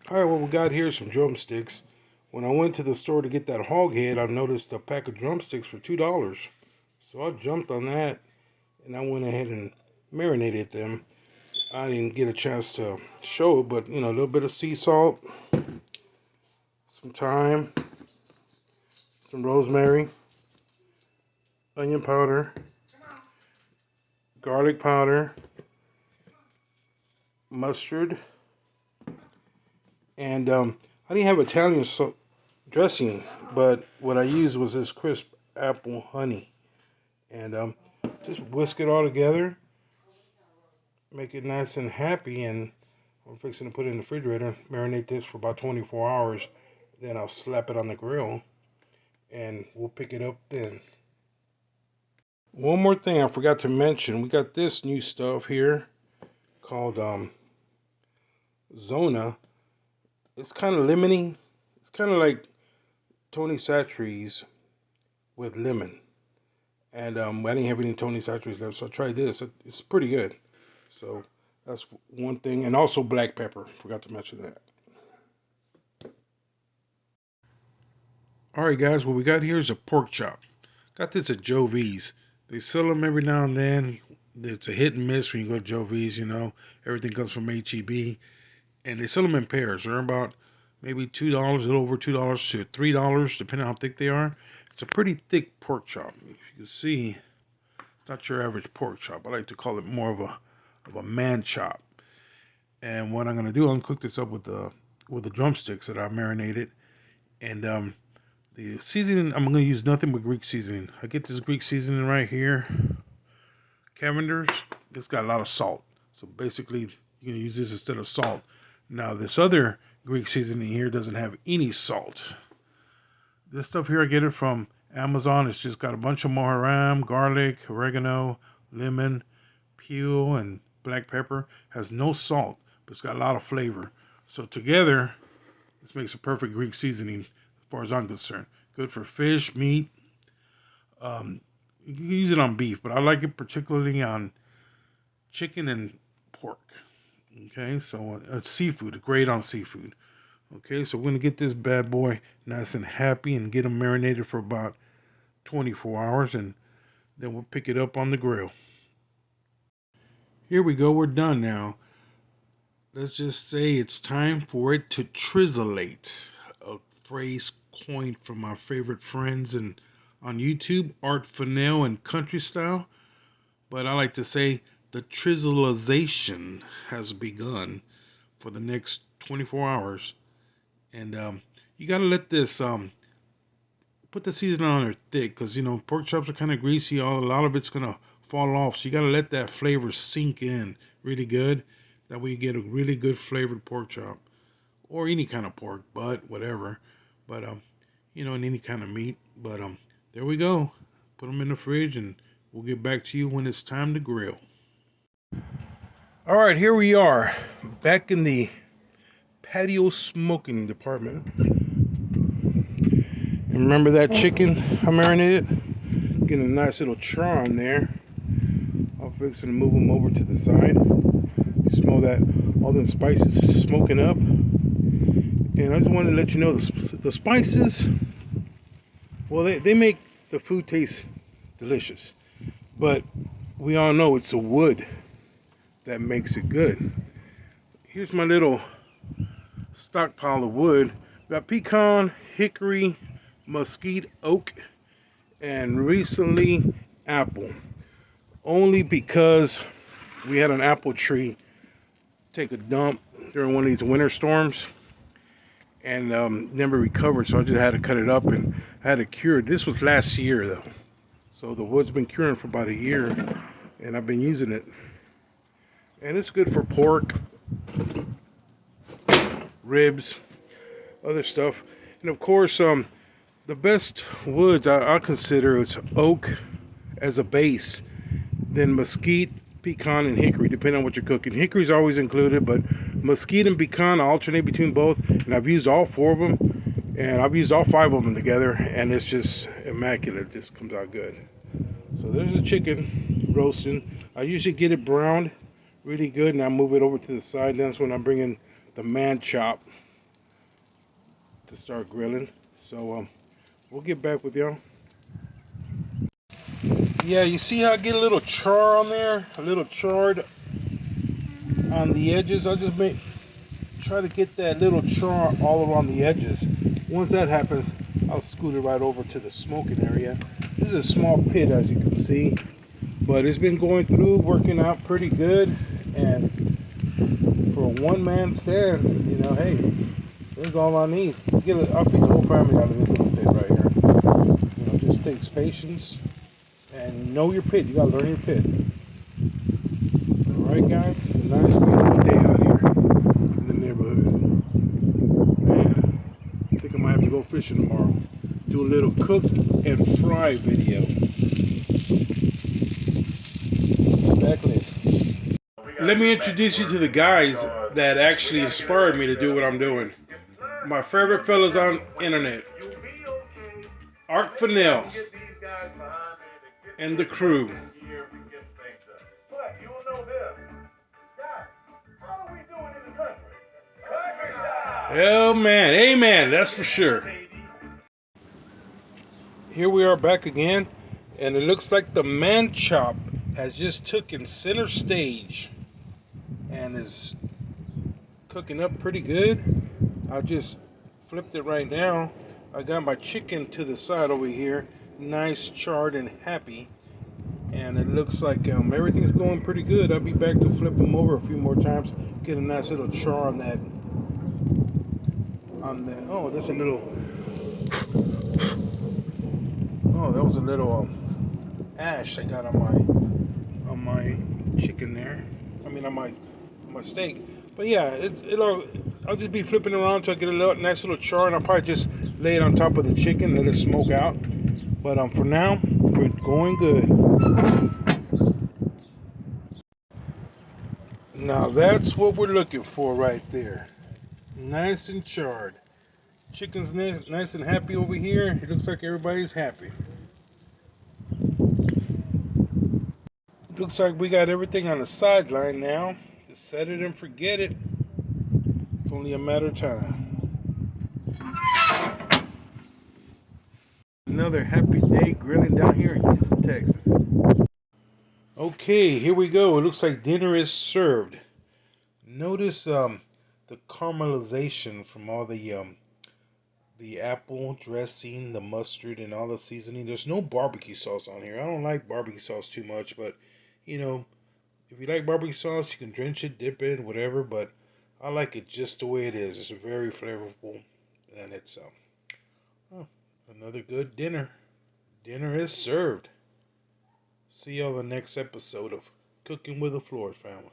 All right, what we got here is some drumsticks. When I went to the store to get that hog head, I noticed a pack of drumsticks for $2. So I jumped on that and I went ahead and marinated them. I didn't get a chance to show it, but a little bit of sea salt, some thyme, some rosemary, onion powder, garlic powder, mustard, and I didn't have Italian dressing, but what I used was this crisp apple honey. And just whisk it all together, make it nice and happy, and I'm fixing to put it in the refrigerator, marinate this for about 24 hours, then I'll slap it on the grill, and we'll pick it up then. One more thing I forgot to mention, we got this new stuff here called Zona. It's kind of lemony. It's kind of like Tony Chachere's with lemon. And I didn't have any Tony Chachere's left, so I tried this. It's pretty good. So that's one thing. And also black pepper. Forgot to mention that. Alright guys, what we got here is a pork chop. Got this at Joe V's. They sell them every now and then. It's a hit and miss when you go to Joe V's, Everything comes from HEB. And they sell them in pairs. They're about maybe $2, a little over $2 to $3, depending on how thick they are. It's a pretty thick pork chop. If you can see, it's not your average pork chop. I like to call it more of a man chop. And what I'm gonna do, I'm gonna cook this up with the drumsticks that I marinated. And the seasoning, I'm gonna use nothing but Greek seasoning. I get this Greek seasoning right here, Cavender's. It's got a lot of salt, so basically you can use this instead of salt. Now this other Greek seasoning here doesn't have any salt. This stuff here, I get it from Amazon. It's just got a bunch of maharam, garlic, oregano, lemon, peel, and black pepper. Has no salt, but it's got a lot of flavor. So together, this makes a perfect Greek seasoning as far as I'm concerned. Good for fish, meat. You can use it on beef, but I like it particularly on chicken and pork. Okay, so seafood, great on seafood. Okay, so we're going to get this bad boy nice and happy and get them marinated for about 24 hours, and then we'll pick it up on the grill. Here we go, we're done now. Let's just say it's time for it to trizzleate. A phrase coined from my favorite friends and on YouTube, Art Fennell and Country Style. But I like to say the trizzleization has begun for the next 24 hours. And you got to let this, put the seasoning on there thick, because, pork chops are kind of greasy. A lot of it's going to fall off. So you got to let that flavor sink in really good. That way you get a really good flavored pork chop. Or any kind of pork, but whatever. But, in any kind of meat. But there we go. Put them in the fridge, and we'll get back to you when it's time to grill. All right, here we are. Back in the patio smoking department. And remember that chicken I marinated? Getting a nice little char on there. I'm fixing to move them over to the side. You smell that, all the spices smoking up. And I just wanted to let you know the spices, well, they make the food taste delicious. But we all know it's the wood that makes it good. Here's my little stockpile of wood. We got pecan, hickory, mesquite, oak, and recently apple. Only because we had an apple tree take a dump during one of these winter storms and never recovered, so I just had to cut it up and I had it cured. This was last year though, so the wood's been curing for about a year, and I've been using it, and it's good for pork, ribs, other stuff. And of course, the best woods I consider is oak as a base, then mesquite, pecan, and hickory, depending on what you're cooking. Hickory's always included, but mesquite and pecan, I alternate between both, and I've used all four of them, and I've used all five of them together, and it's just immaculate. It just comes out good. So there's the chicken roasting. I usually get it browned really good, and I move it over to the side. That's when I bring in the man chop. to start grilling. So we'll get back with y'all. Yeah, you see how I get a little char on there, a little charred on the edges. I'll just try to get that little char all around the edges. Once that happens, I'll scoot it right over to the smoking area. This is a small pit, as you can see, but it's been going through, working out pretty good. And for a one-man stand, you know, hey, this is all I need. I'll feed the whole family out of this little pit right here. You know, just takes patience and know your pit. You gotta learn your pit. All right, guys, it's a nice, beautiful day out here in the neighborhood. Man, I think I might have to go fishing tomorrow. Do a little cook and fry video. Back later. Let me introduce you to the guys that actually inspired me to do what I'm doing. My favorite fellas on internet, Art Fennell and the crew. Oh man, amen, that's for sure. Here we are back again, and it looks like the man chop has just taken center stage and is cooking up pretty good. I just flipped it right now. I got my chicken to the side over here, nice, charred, and happy. And it looks like everything's going pretty good. I'll be back to flip them over a few more times, get a nice little char on that. Oh, there's a little. Oh, that was a little ash I got on my chicken there. I mean, on my steak. But yeah, I'll just be flipping around till I get a nice little char, and I'll probably just lay it on top of the chicken, let it smoke out. But for now, we're going good. Now that's what we're looking for right there. Nice and charred. Chicken's nice and happy over here. It looks like everybody's happy. Looks like we got everything on the sideline now. Just set it and forget it. It's only a matter of time. Another happy day grilling down here in Houston, Texas. Okay, here we go. It looks like dinner is served. Notice the caramelization from all the apple dressing, the mustard, and all the seasoning. There's no barbecue sauce on here. I don't like barbecue sauce too much, but you know, if you like barbecue sauce, you can drench it, dip it, whatever. But I like it just the way it is. It's very flavorful, and it's another good dinner. Dinner is served. See you on the next episode of Cooking with the Floyd family.